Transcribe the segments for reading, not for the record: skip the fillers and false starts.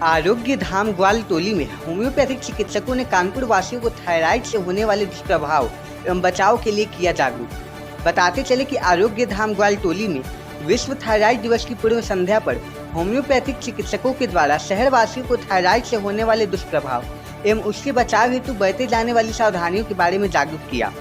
आरोग्य धाम ग्वालटोली में होम्योपैथिक चिकित्सकों ने कानपुर वासियों को थायराइड से होने वाले दुष्प्रभाव एवं बचाव के लिए किया जागरूक। बताते चले कि आरोग्य धाम ग्वालटोली में विश्व थायराइड दिवस की पूर्व संध्या पर होम्योपैथिक चिकित्सकों के द्वारा शहर वासियों को थायराइड से होने वाले दुष्प्रभाव एवं उसके बचाव हेतु बरते जाने वाली सावधानियों के बारे में जागरूक किया,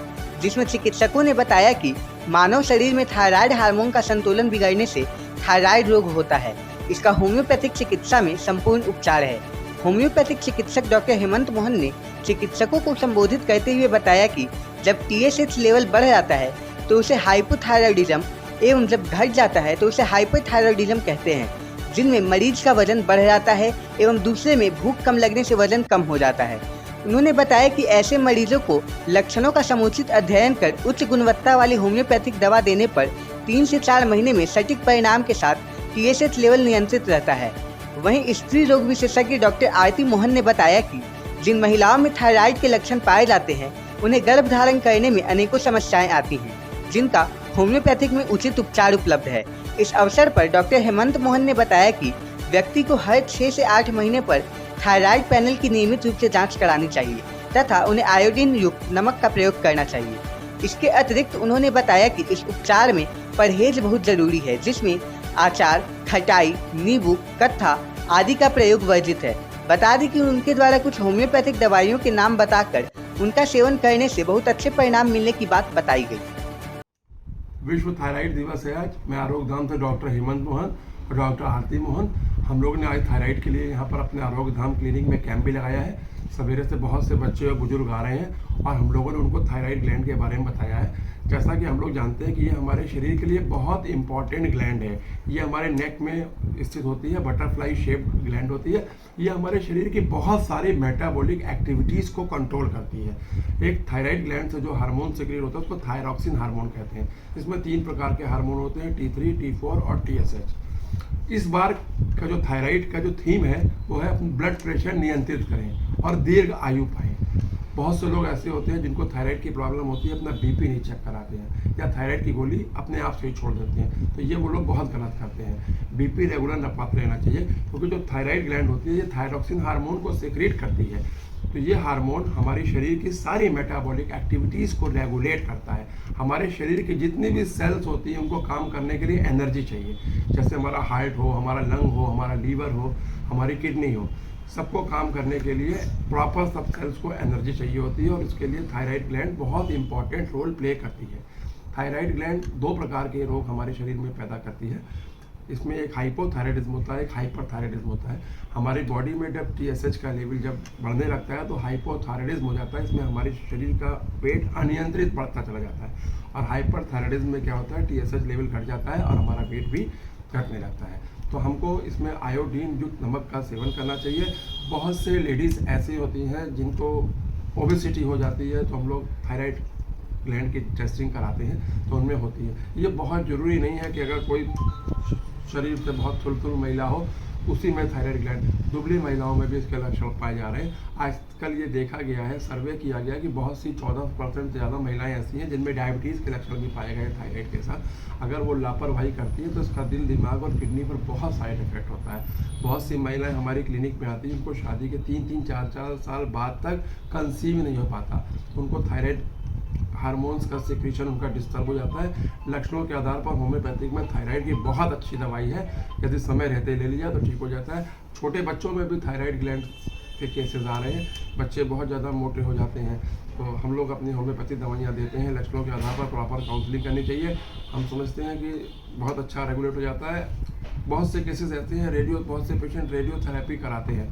जिसमें चिकित्सकों ने बताया कि मानव शरीर में थायराइड हार्मोन का संतुलन बिगड़ने से थायराइड रोग होता है। इसका होम्योपैथिक चिकित्सा में संपूर्ण उपचार है। होम्योपैथिक चिकित्सक डॉक्टर हेमंत मोहन ने चिकित्सकों को संबोधित करते हुए बताया कि जब TSH लेवल बढ़ जाता है तो उसे हाइपोथायरॉयडिज्म एवं जब घट जाता है तो उसे हाइपरथायरॉयडिज्म कहते हैं, जिनमें मरीज का वजन बढ़ जाता है एवं दूसरे में भूख कम लगने से वजन कम हो जाता है। उन्होंने बताया कि ऐसे मरीजों को लक्षणों का समुचित अध्ययन कर उच्च गुणवत्ता वाली होम्योपैथिक दवा देने पर 3 से 4 महीने में सटीक परिणाम के साथ TSH लेवल नियंत्रित रहता है। वहीं स्त्री रोग विशेषज्ञ डॉक्टर आरती मोहन ने बताया कि जिन महिलाओं में थायराइड के लक्षण पाए जाते हैं उन्हें गर्भधारण करने में अनेकों समस्याएं आती हैं, जिनका होम्योपैथिक में उचित उपचार उपलब्ध है। इस अवसर पर डॉक्टर हेमंत मोहन ने बताया कि व्यक्ति को हर 6 से 8 महीने पर थायराइड पैनल की नियमित रूप से जांच करानी चाहिए तथा उन्हें आयोडीन युक्त नमक का प्रयोग करना चाहिए। इसके अतिरिक्त उन्होंने बताया कि इस उपचार में परहेज बहुत जरूरी है, जिसमें अचार, खटाई, नींबू, कत्था आदि का प्रयोग वर्जित है। बता दें कि उनके द्वारा कुछ होम्योपैथिक दवाइयों के नाम बताकर उनका सेवन करने से बहुत अच्छे परिणाम मिलने की बात बताई गई। विश्व थायराइड दिवस है आज। मैं आरोग्य धाम से डॉक्टर हेमंत मोहन और डॉक्टर आरती मोहन, हम लोग ने आज थायराइड के लिए यहाँ पर अपने आरोग्य धाम क्लिनिक में कैंप भी लगाया है। सवेरे से बहुत से बच्चे और बुजुर्ग आ रहे हैं और हम लोगों ने उनको थायराइड ग्लैंड के बारे में बताया है। जैसा कि हम लोग जानते हैं कि ये हमारे शरीर के लिए बहुत इंपॉर्टेंट ग्लैंड है। ये हमारे नेक में स्थित होती है, बटरफ्लाई शेप्ड ग्लैंड होती है। ये हमारे शरीर की बहुत सारी मेटाबॉलिक एक्टिविटीज़ को कंट्रोल करती है। एक थायराइड ग्लैंड से जो हार्मोन सिक्रीट होता है उसको थायरॉक्सिन हार्मोन कहते हैं। इसमें 3 प्रकार के हार्मोन होते हैं, T3, T4 और TSH। इस बार का जो थायराइड का जो थीम है वो है ब्लड प्रेशर नियंत्रित करें और दीर्घ आयु पाएं। बहुत से लोग ऐसे होते हैं जिनको थायराइड की प्रॉब्लम होती है, अपना BP नहीं चेक कराते हैं या थायराइड की गोली अपने आप से ही छोड़ देते हैं, तो ये वो लोग बहुत गलत करते हैं। BP रेगुलर नपाते रहना चाहिए, क्योंकि जो थायराइड ग्लैंड होती है ये थायरॉक्सिन हार्मोन को सेक्रेट करती है। तो ये हार्मोन हमारे शरीर की सारी मेटाबॉलिक एक्टिविटीज़ को रेगुलेट करता है। हमारे शरीर की जितनी भी सेल्स होती हैं उनको काम करने के लिए एनर्जी चाहिए। जैसे हमारा हार्ट हो, हमारा लंग हो, हमारा लीवर हो, हमारी किडनी हो, सबको काम करने के लिए प्रॉपर सब सेल्स को एनर्जी चाहिए होती है और इसके लिए थायराइड ग्लैंड बहुत इंपॉर्टेंट रोल प्ले करती है। थायराइड ग्लैंड 2 प्रकार के रोग हमारे शरीर में पैदा करती है। इसमें एक हाइपोथायराइडिज्म होता है, एक हाइपरथायराइडिज्म होता है। हमारी बॉडी में जब TSH का लेवल जब बढ़ने लगता है तो हाइपोथायराइडिज्म हो जाता है। इसमें हमारे शरीर का वेट अनियंत्रित बढ़ता चला जाता है। और हाइपरथायराइडिज्म में क्या होता है, TSH लेवल घट जाता है और हमारा वेट भी घटने लगता है। तो हमको इसमें आयोडीन युक्त नमक का सेवन करना चाहिए। बहुत से लेडीज़ ऐसी होती हैं जिनको ओबेसिटी हो जाती है, तो हम लोग थायराइड ग्लैंड की टेस्टिंग कराते हैं तो उनमें होती है। ये बहुत ज़रूरी नहीं है कि अगर कोई शरीर से बहुत थुलथुल महिला हो उसी में थायराइड ग्लैंड, दुबली महिलाओं में भी इसके लक्षण पाए जा रहे हैं। आजकल ये देखा गया है, सर्वे किया गया कि बहुत सी 14% से ज़्यादा महिलाएं ऐसी हैं जिनमें डायबिटीज़ के लक्षण भी पाए गए थायराइड के साथ। अगर वो लापरवाही करती है तो इसका दिल, दिमाग और किडनी पर बहुत साइड इफेक्ट होता है। बहुत सी महिलाएं हमारी क्लिनिक में आती हैं, उनको शादी के 3-3, 4-4 साल बाद तक कंसीव नहीं हो पाता, तो उनको थायराइड हार्मोन्स का सिक्रीशन उनका डिस्टर्ब हो जाता है। लक्षणों के आधार पर होम्योपैथिक में थायराइड की बहुत अच्छी दवाई है, यदि समय रहते ले लिया तो ठीक हो जाता है। छोटे बच्चों में भी थायराइड ग्लैंड के केसेस आ रहे हैं, बच्चे बहुत ज़्यादा मोटे हो जाते हैं, तो हम लोग अपनी होम्योपैथिक दवाइयाँ देते हैं। लक्षणों के आधार पर प्रॉपर काउंसलिंग करनी चाहिए। हम समझते हैं कि बहुत अच्छा रेगुलेट हो जाता है। बहुत से केसेस ऐसे हैं, बहुत से पेशेंट रेडियोथेरेपी कराते हैं,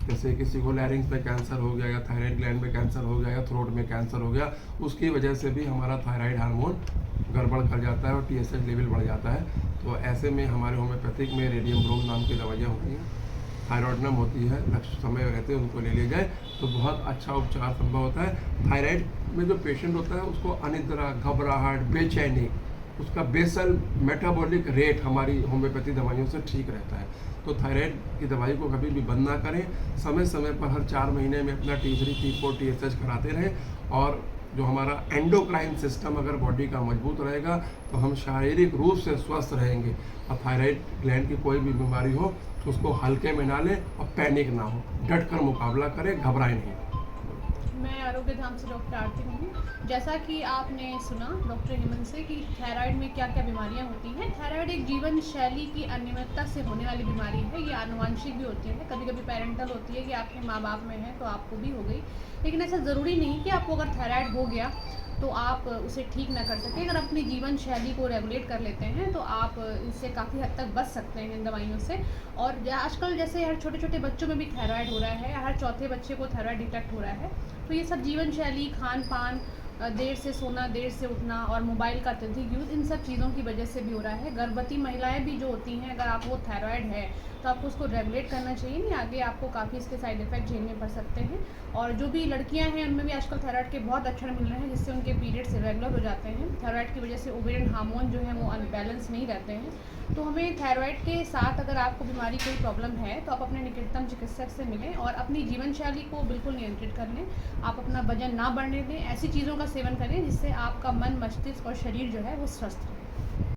जैसे किसी को लैरिंग्स में कैंसर हो गया या थायराइड ग्लैंड में कैंसर हो गया या थ्रोट में कैंसर हो गया, उसकी वजह से भी हमारा थायराइड हार्मोन गड़बड़ कर जाता है और TSH लेवल बढ़ जाता है। तो ऐसे में हमारे होम्योपैथिक में रेडियम ब्रोम नाम की दवाइयाँ होती हैं, थायरॉइडनम होती है, लक्ष्य समय रहते हैं उनको ले लिया जाए तो बहुत अच्छा उपचार संभव होता है। थायराइड में जो पेशेंट होता है उसको अनिद्रा, घबराहट, बेचैनी, उसका बेसल मेटाबॉलिक रेट हमारी होम्योपैथी दवाइयों से ठीक रहता है। तो थायराइड की दवाई को कभी भी बंद ना करें, समय समय पर हर 4 महीने में अपना T3, T4, TSH कराते रहें और जो हमारा एंडोक्राइन सिस्टम अगर बॉडी का मजबूत रहेगा तो हम शारीरिक रूप से स्वस्थ रहेंगे। और थायराइड ग्लैंड की कोई भी बीमारी हो तो उसको हल्के में ना लें और पैनिक ना हो, डट कर मुकाबला करें, घबराएं नहीं। मैं आरोग्य धाम से डॉक्टर आरती हूँ। जैसा कि आपने सुना डॉक्टर हेमंत से कि थायराइड में क्या क्या बीमारियाँ होती हैं। थायराइड एक जीवन शैली की अनियमितता से होने वाली बीमारी है। ये आनुवंशिक भी होती है, कभी कभी पेरेंटल होती है कि आपके माँ बाप में है तो आपको भी हो गई, लेकिन ऐसा ज़रूरी नहीं कि आपको अगर थायराइड हो गया तो आप उसे ठीक ना कर सकें। अगर अपनी जीवन शैली को रेगुलेट कर लेते हैं तो आप इससे काफ़ी हद तक बच सकते हैं इन दवाइयों से। और आजकल जैसे हर छोटे छोटे बच्चों में भी थायराइड हो रहा है, हर चौथे बच्चे को थायराइड डिटेक्ट हो रहा है। तो ये सब जीवन शैली, खान पान, देर से सोना, देर से उठना और मोबाइल का अत्यधिक यूज़, इन सब चीज़ों की वजह से भी हो रहा है। गर्भवती महिलाएं भी जो होती हैं, अगर आपको थायराइड है तो आपको उसको रेगुलेट करना चाहिए, नहीं आगे आपको काफ़ी इसके साइड इफ़ेक्ट झेलने पड़ सकते हैं। और जो भी लड़कियां हैं उनमें भी आजकल थायराइड के बहुत लक्षण मिल रहे हैं, जिससे उनके पीरियड्स इरेगुलर हो जाते हैं। थायराइड की वजह से ओवेरियन हार्मोन जो है वो अनबैलेंस नहीं रहते हैं। तो हमें थायराइड के साथ अगर आपको बीमारी कोई प्रॉब्लम है तो आप अपने निकटतम चिकित्सक से मिलें और अपनी जीवन शैली को बिल्कुल नियंत्रित कर लें। आप अपना वजन ना बढ़ने दें, ऐसी चीज़ों का सेवन करें जिससे आपका मन, मस्तिष्क और शरीर जो है वो स्वस्थ रहे।